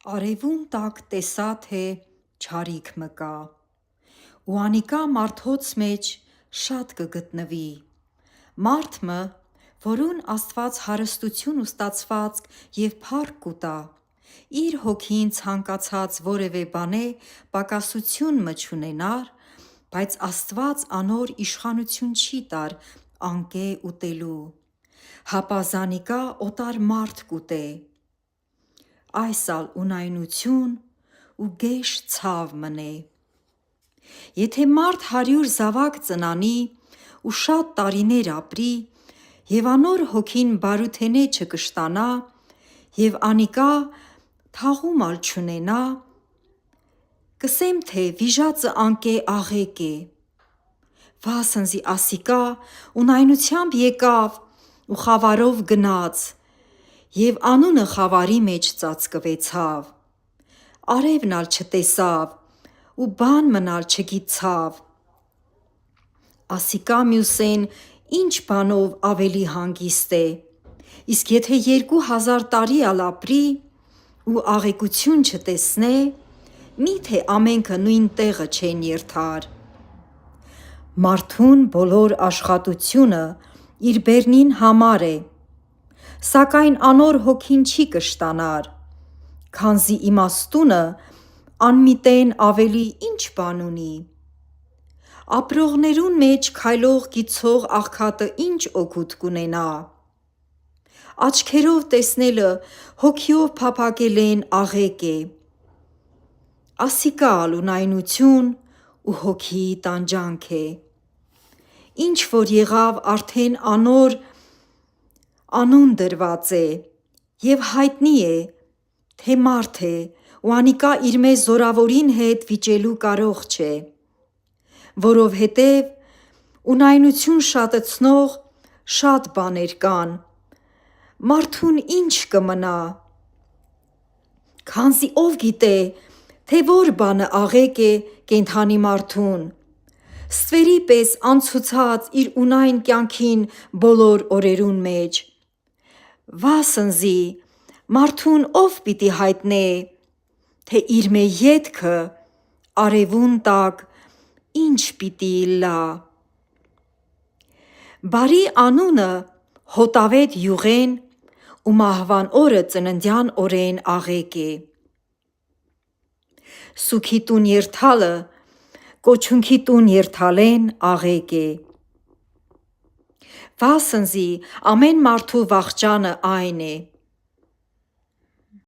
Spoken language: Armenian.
Արևուն տակ տեսա, թե չարիք մկա, ու անիկա մարդոց մեջ շատ կգտնվի։ Մարդը, որուն Աստված հարստություն ու ստացվածք և փառք կուտա, իր հոգին ցանկացած որևէ բանե պակասություն մը չունենար, բայց Աստված անոր իշխանություն չի տար անկէ ուտելու, հապա զանիկա օտար մարդ կուտե։ Այս ալ ունայնություն ու գեշ ցավ մընե։ Եթե մարդ 100 զավակ ծնանի ու շատ տարիներ ապրի, և անոր հոգին բարութենէ չկշտանա, և անիկա թաղում ալ չունենա, կ'սեմ թե վիժածը անկէ աղէկ է, վասնզի ասիկա ունայնությամբ եկավ ու խավարով գնաց, և անունը խավարի մեջ ծածկվեցավ, արևն ալ չտեսավ ու բան մըն ալ չգիտցավ։ Ասիկա մյուսեն ի՞նչ բանով ավելի հանգիստ է, իսկ եթե 2000 տարի ալ ապրի ու աղեկություն չտեսնե, մի՞թե ամենքը նույն տեղը չեն երթար։ Մարդուն բոլոր աշխատությունը իր բեռնին համար է, սակայն անոր հոգին չի կշտանար, քանզի իմաստունը անմիտեն ավելի ի՞նչ բան ունի։ Ապրողներուն մեջ քայլող կիցող աղքատը ի՞նչ օգուտ կունենա։ Աչքերով տեսնելը հոգիով փափագելէն աղէկ է, ասիկա ալ ունայնություն ու հոգիի տանջանք է։ Ինչ որ եղավ արդեն անոր անուն դրված է, և յայտնի է, թե մարդ է ու անիկա իրմէ զորաւորին հետ վիճելու կարող չէ, որովհետև ունայնություն շատացնող շատ բաներ կան, մարդուն ի՞նչ կմնա։ Քանզի ով գիտե, թե որ բանը աղէկ է կենդանի մարդուն, ստվերի պես անցուցած իր ունայն կյանքին բոլոր օրերուն մեջ, վասնզի մարդուն ով պիտի յայտնէ, թե իրմէ ետքը արևուն տակ ի՞նչ պիտի ըլլայ։ Բարի անունը հոտավէտ յուղեն ու մահվան օրը ծննդեան օրեն աղէկ է։ Սուգի տուն երթալը կոչունքի տուն երթալէն աղէկ է։ Վասնզի ամեն մարդու վախճանը այն է,